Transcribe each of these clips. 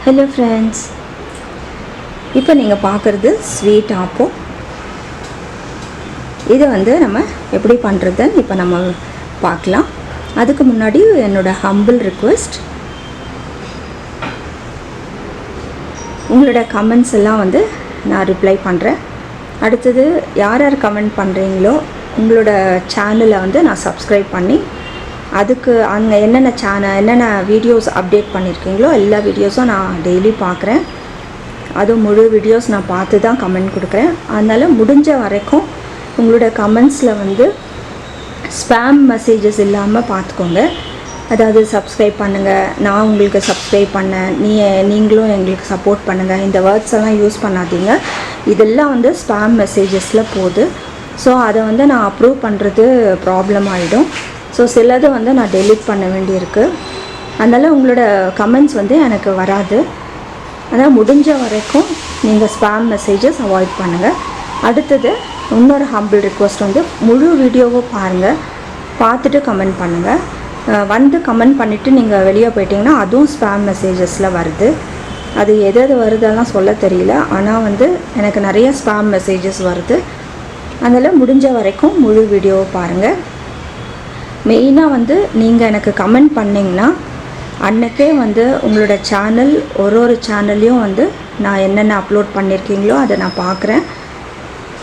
Hello friends, இப்போ நீங்கள் பார்க்குறது ஸ்வீட் ஆப்பம். இது நம்ம எப்படி பண்ணுறதுன்னு இப்போ நம்ம பார்க்கலாம். அதுக்கு முன்னாடி என்னோடய ஹம்பிள் ரிக்வெஸ்ட், உங்களோட கமெண்ட்ஸ் எல்லாம் நான் ரிப்ளை பண்ணுறேன். அடுத்தது யார் யார் கமெண்ட் பண்ணுறீங்களோ உங்களோட சேனலை நான் சப்ஸ்கிரைப் பண்ணி அதுக்கு அங்கே என்னென்ன வீடியோஸ் அப்டேட் பண்ணியிருக்கீங்களோ எல்லா வீடியோஸும் நான் டெய்லி பார்க்குறேன். அதுவும் முழு வீடியோஸ் நான் பார்த்து தான் கமெண்ட் கொடுக்குறேன். அதனால் முடிஞ்ச வரைக்கும் உங்களோட கமெண்ட்ஸில் ஸ்பேம் மெசேஜஸ் இல்லாமல் பார்த்துக்கோங்க. அதாவது சப்ஸ்கிரைப் பண்ணுங்கள், நான் உங்களுக்கு சப்ஸ்கிரைப் பண்ணேன், நீங்களும் எங்களுக்கு சப்போர்ட் பண்ணுங்கள், இந்த வேர்ட்ஸ் எல்லாம் யூஸ் பண்ணாதீங்க. இதெல்லாம் ஸ்பேம் மெசேஜஸில் போகுது. ஸோ அதை நான் அப்ரூவ் பண்ணுறது ப்ராப்ளம் ஆகிடும். ஸோ சிலது நான் டெலீட் பண்ண வேண்டியிருக்கு. அதனால் உங்களோட கமெண்ட்ஸ் எனக்கு வராது. அதனால் முடிஞ்ச வரைக்கும் நீங்கள் ஸ்பேம் மெசேஜஸ் அவாய்ட் பண்ணுங்கள். அடுத்தது இன்னொரு ஹம்பிள் ரிக்வெஸ்ட், முழு வீடியோவை பாருங்கள், பார்த்துட்டு கமெண்ட் பண்ணுங்கள். கமெண்ட் பண்ணிவிட்டு நீங்கள் வெளியே போயிட்டீங்கன்னா அதுவும் ஸ்பேம் மெசேஜஸில் வருது. அது எது வருதெல்லாம் சொல்ல தெரியல. ஆனால் எனக்கு நிறைய ஸ்பேம் மெசேஜஸ் வருது. அதனால் முடிஞ்ச வரைக்கும் முழு வீடியோவை பாருங்கள். மெயினாக நீங்கள் எனக்கு கமெண்ட் பண்ணிங்கன்னா அன்றைக்கே உங்களோட சேனல் ஒரு சேனல்லையும் நான் என்னென்ன அப்லோட் பண்ணியிருக்கீங்களோ அதை நான் பார்க்குறேன்.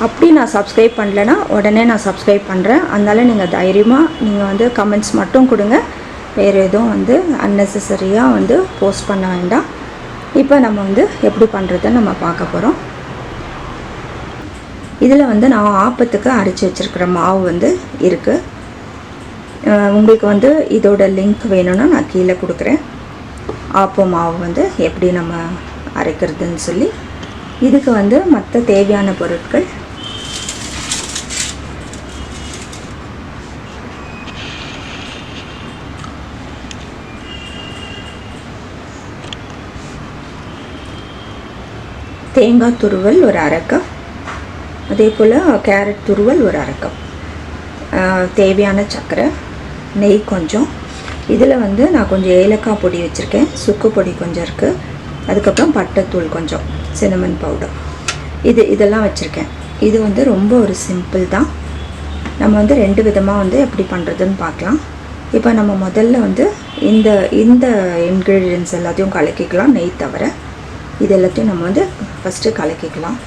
அப்படி நான் சப்ஸ்கிரைப் பண்ணலைன்னா உடனே நான் சப்ஸ்கிரைப் பண்ணுறேன். அதனால் நீங்கள் தைரியமாக நீங்கள் கமெண்ட்ஸ் மட்டும் கொடுங்க. வேறு எதுவும் அன்னெசரியாக போஸ்ட் பண்ண வேண்டாம். இப்போ நம்ம எப்படி பண்ணுறதுன்னு நம்ம பார்க்க போகிறோம். இதில் நான் ஆப்பத்துக்கு அரைச்சி வச்சுருக்கிற மாவு இருக்குது. உங்களுக்கு இதோட லிங்க் வேணும்னா நான் கீழே கொடுக்குறேன். ஆப்ப மாவு எப்படி நம்ம அரைக்கிறதுன்னு சொல்லி. இதுக்கு மற்ற தேவையான பொருட்கள், தேங்காய் துருவல் ஒரு அரை கப், அதே போல் கேரட் துருவல் ஒரு அரை கப், தேவையான சர்க்கரை, நெய் கொஞ்சம். இதில் நான் கொஞ்சம் ஏலக்காய் பொடி வச்சுருக்கேன், சுக்கு பொடி கொஞ்சம் இருக்குது, அதுக்கப்புறம் பட்டைத்தூள் கொஞ்சம், சின்னமன் பவுடர், இதெல்லாம் வச்சுருக்கேன். இது ரொம்ப ஒரு சிம்பிள் தான். நம்ம 2 விதமாக எப்படி பண்ணுறதுன்னு பார்க்கலாம். இப்போ நம்ம முதல்ல இந்த இன்க்ரீடியன்ஸ் எல்லாத்தையும் கலக்கிக்கலாம். நெய் தவிர இது எல்லாத்தையும் நம்ம ஃபஸ்ட்டு கலக்கிக்கலாம்.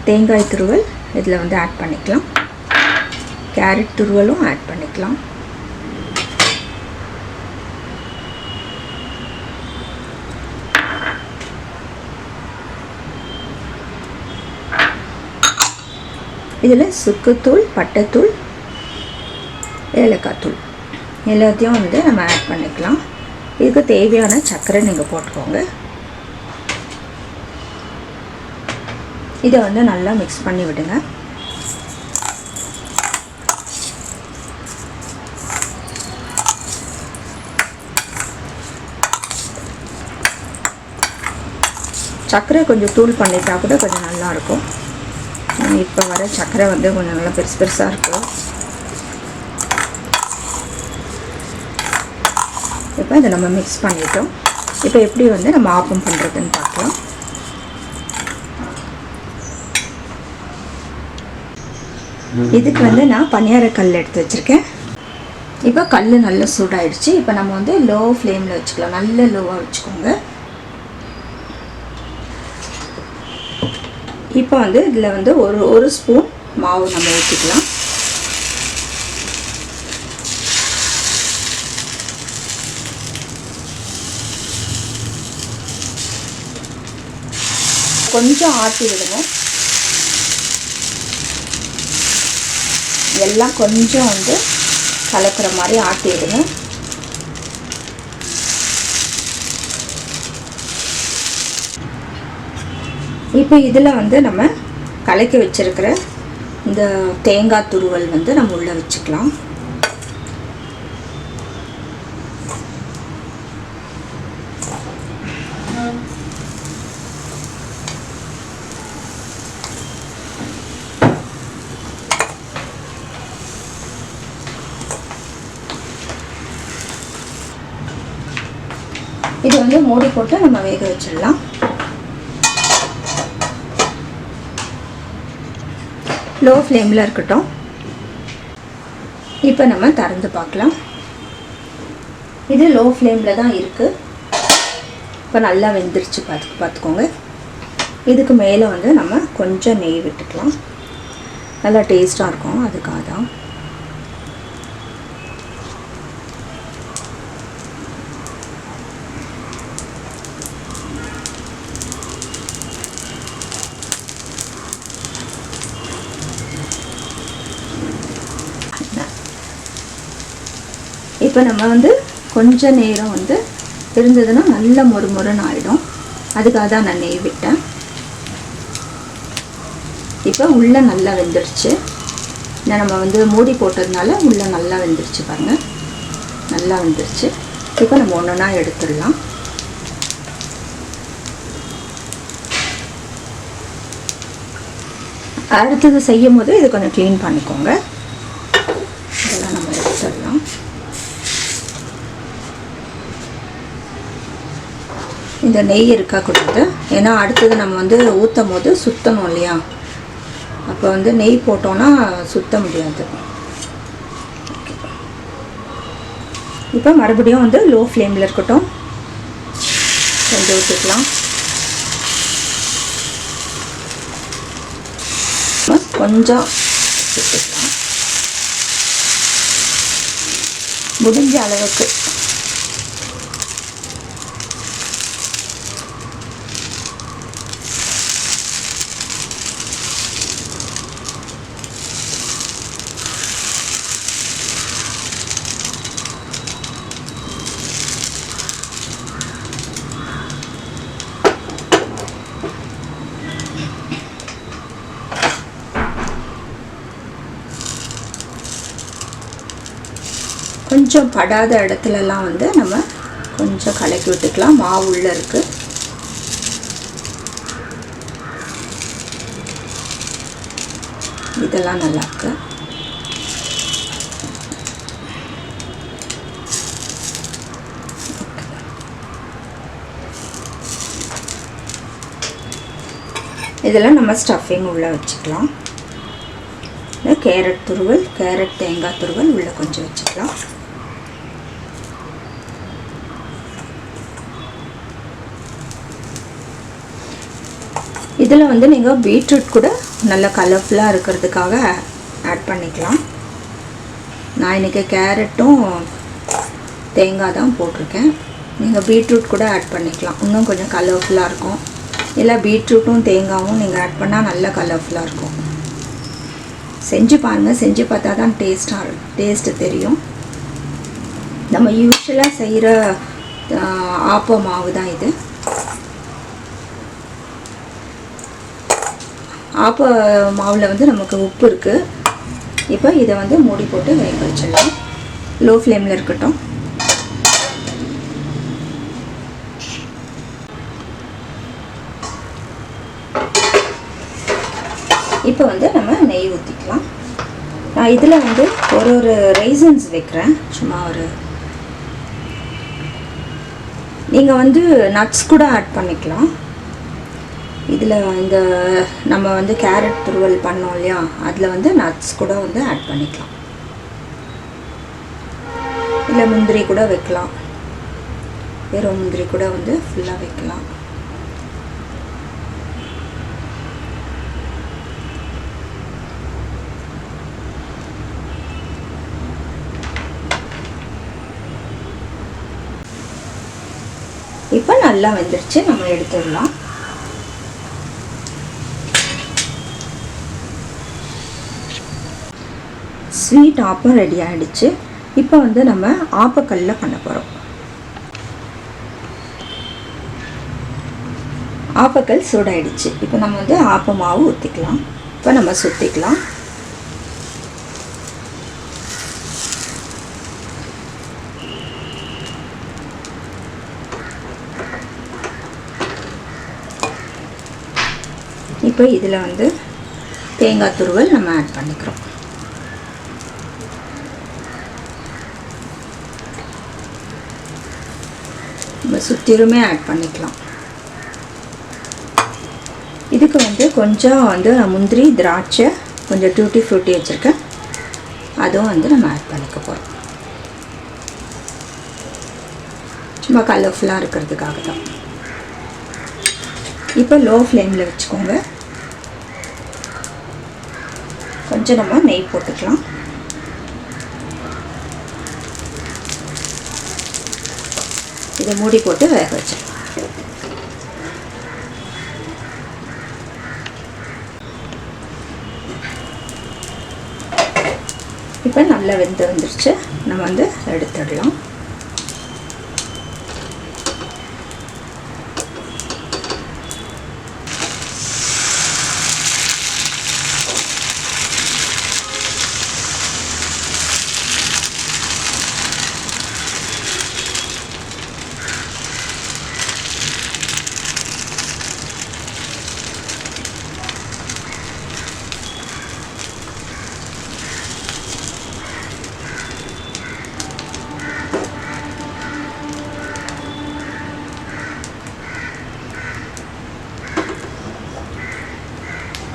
தேங்காய் துருவல் இதில் ஆட் பண்ணிக்கலாம். கேரட் துருவலும் ஆட் பண்ணிக்கலாம். இதில் சுக்குத்தூள், பட்டைத்தூள், ஏலக்காய் தூள் எல்லாத்தையும் நம்ம ஆட் பண்ணிக்கலாம். இதுக்கு தேவையான சர்க்கரை நீங்கள் போட்டுக்கோங்க. இதை நல்லா மிக்ஸ் பண்ணி விடுங்க. சர்க்கரை கொஞ்சம் தூள் பண்ணிட்டா கூட கொஞ்சம் நல்லாயிருக்கும். இப்போ வர சர்க்கரை கொஞ்சம் நல்லா பெருசாக இருக்கும். இப்போ இதை நம்ம மிக்ஸ் பண்ணிட்டோம். இப்போ எப்படி நம்ம ஆப்பம் பண்ணுறதுன்னு பார்க்கலாம். இதுக்கு நான் பனியார கல் எடுத்து வச்சுருக்கேன். இப்போ கல் நல்லா சூடாயிடுச்சு. இப்போ நம்ம லோ ஃப்ளேமில் வச்சுக்கலாம். நல்ல லோவாக வச்சுக்கோங்க. இப்போ இதில் ஒரு ஸ்பூன் மாவு நம்ம ஊற்றிக்கலாம். கொஞ்சம் ஆட்டி விடுவோம். எல்லாம் கொஞ்சம் கலக்கிற மாதிரி ஆட்டிடுங்க. இப்போ இதில் நம்ம கலக்கி வச்சிருக்கிற இந்த தேங்காய் துருவல் நம்ம உள்ளே வச்சுக்கலாம். இது வந்து மூடி போட்டு நம்ம வேக வச்சிடலாம். லோ ஃப்ளேமில் இருக்கட்டும். இப்போ நம்ம திறந்து பார்க்கலாம். இது லோ ஃப்ளேமில் தான் இருக்குது. இப்போ நல்லா வெந்துருச்சு பார்த்துக்கோங்க. இதுக்கு மேலே வந்து நம்ம கொஞ்சம் நெய் விட்டுக்கலாம். நல்லா டேஸ்ட்டாக இருக்கும், அதுக்காக தான். இப்போ நம்ம வந்து கொஞ்ச நேரம் வந்து இருந்ததுன்னா நல்ல மொறுமொறுன்னு ஆகிடும். அதுக்காக தான் நான் நெய் விட்டேன். இப்போ உள்ளே நல்லா வெந்துடுச்சு. நம்ம வந்து மூடி போட்டதுனால உள்ளே நல்லா வெந்துடுச்சு பாருங்கள். நல்லா வெந்துடுச்சு. இப்போ நம்ம ஒன்றா எடுத்துடலாம். அடுத்தது செய்யும் போது இது கொஞ்சம் க்ளீன் பண்ணிக்கோங்க. இதெல்லாம் நம்ம எடுத்துடலாம். இந்த நெய் இருக்கக்கூடாது. ஏன்னா அடுத்தது நம்ம வந்து ஊற்றும் போது சுற்றணும் இல்லையா? அப்போ வந்து நெய் போட்டோன்னா சுற்ற முடியாது. இப்போ மறுபடியும் வந்து லோ ஃப்ளேமில் இருக்கட்டும். கொஞ்சம் ஊற்றிக்கலாம். கொஞ்சம் ஊற்றிக்கலாம், முடிஞ்ச அளவுக்கு. கொஞ்சம் படாத இடத்துலலாம் வந்து நம்ம கொஞ்சம் கலக்கி விட்டுக்கலாம். மாவு உள்ளே இருக்குது. இதெல்லாம் நல்லாயிருக்கு. இதெல்லாம் நம்ம ஸ்டஃபிங் உள்ளே வச்சுக்கலாம். கேரட் துருவல், கேரட் தேங்காய் துருவல் உள்ளே கொஞ்சம் வச்சுக்கலாம். இதில் வந்து நீங்கள் பீட்ரூட் கூட நல்ல கலர்ஃபுல்லாக இருக்கிறதுக்காக ஆட் பண்ணிக்கலாம். நான் இன்றைக்கி கேரட்டும் தேங்காய் தான் போட்டிருக்கேன். நீங்கள் பீட்ரூட் கூட ஆட் பண்ணிக்கலாம், இன்னும் கொஞ்சம் கலர்ஃபுல்லாக இருக்கும். இல்லை பீட்ரூட்டும் தேங்காயும் நீங்கள் ஆட் பண்ணால் நல்ல கலர்ஃபுல்லாக இருக்கும். செஞ்சு பாருங்கள். செஞ்சு பார்த்தா தான் டேஸ்ட்டு தெரியும். நம்ம யூஸ்வலாக செய்கிற ஆப்ப மாவு தான் இது. ஆப்ப மாவில் வந்து நமக்கு உப்பு இருக்குது. இப்போ இதை வந்து மூடி போட்டு வேக வச்சிடலாம். லோ ஃப்ளேமில் இருக்கட்டும். இப்போ வந்து நம்ம நெய் ஊற்றிக்கலாம். நான் இதில் வந்து ஒரு ரைசன்ஸ் வைக்கிறேன். சும்மா நீங்கள் வந்து நட்ஸ் கூட ஆட் பண்ணிக்கலாம். இதில் இந்த நம்ம வந்து கேரட் துருவல் பண்ணோம் இல்லையா, அதில் வந்து நட்ஸ் கூட வந்து ஆட் பண்ணிக்கலாம். இல்லை முந்திரி கூட வைக்கலாம். வெறும் முந்திரி கூட வந்து ஃபுல்லாக வைக்கலாம். இப்போ நல்லா வெந்துருச்சு. நம்ம எடுத்துடலாம். ஸ்வீட் ஆப்பம் ரெடி ஆகிடுச்சு. இப்போ வந்து நம்ம ஆப்பக்கல்லில் பண்ண போகிறோம். ஆப்பக்கல் சூடாயிடுச்சு. இப்போ நம்ம வந்து ஆப்ப மாவு ஊற்றிக்கலாம். இப்போ நம்ம சுற்றிக்கலாம். இப்போ இதில் வந்து தேங்காய் துருவல் நம்ம ஆட் பண்ணிக்கிறோம். நம்ம சுற்றிலுமே ஆட் பண்ணிக்கலாம். இதுக்கு வந்து கொஞ்சம் வந்து முந்திரி திராட்சை கொஞ்சம் டூட்டி ஃப்ரூட்டி வச்சுருக்கேன், அதுவும் வந்து நம்ம ஆட் பண்ணிக்க போகிறோம். சும்மா கலர்ஃபுல்லாக இருக்கிறதுக்காக தான். இப்போ லோ ஃப்ளேமில் வச்சுக்கோங்க. கொஞ்சம் நம்ம நெய் போட்டுக்கலாம். இதை மூடி போட்டு வேக வச்சிடலாம். இப்போ நல்லா வெந்து வந்துருச்சு, நம்ம வந்து எடுத்துடலாம்.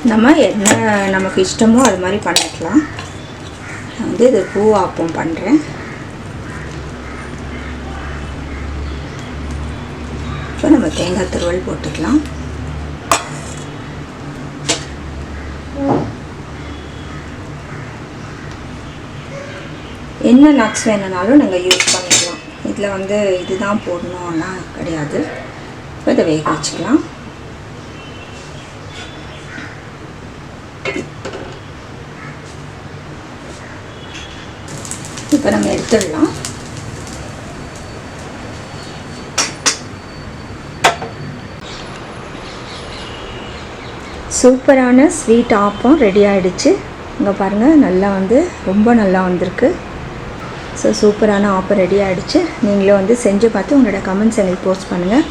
நம்ம என்ன நமக்கு இஷ்டமோ அது மாதிரி பண்ணிக்கலாம். நான் வந்து இது பூ ஆப்பம் பண்ணுறேன். இப்போ நம்ம தேங்காய் துருவல் போட்டுக்கலாம். என்ன நட்ஸ் வேணுனாலும் நீங்கள் யூஸ் பண்ணிக்கலாம். இதில் வந்து இதுதான் போடணும்னா கிடையாது. இப்போ இதை வேக வச்சுக்கலாம். இப்போ நம்ம எடுத்துடலாம். சூப்பரான ஸ்வீட் ஆப்பம் ரெடி ஆகிடுச்சு. இங்கே பாருங்கள், நல்லா வந்து ரொம்ப நல்லா வந்திருக்கு. ஸோ சூப்பரான ஆப்பம் ரெடி ஆகிடுச்சு. நீங்களும் வந்து செஞ்சு பார்த்து உங்களோட கமெண்ட்ஸ் எங்களுக்கு போஸ்ட் பண்ணுங்கள்.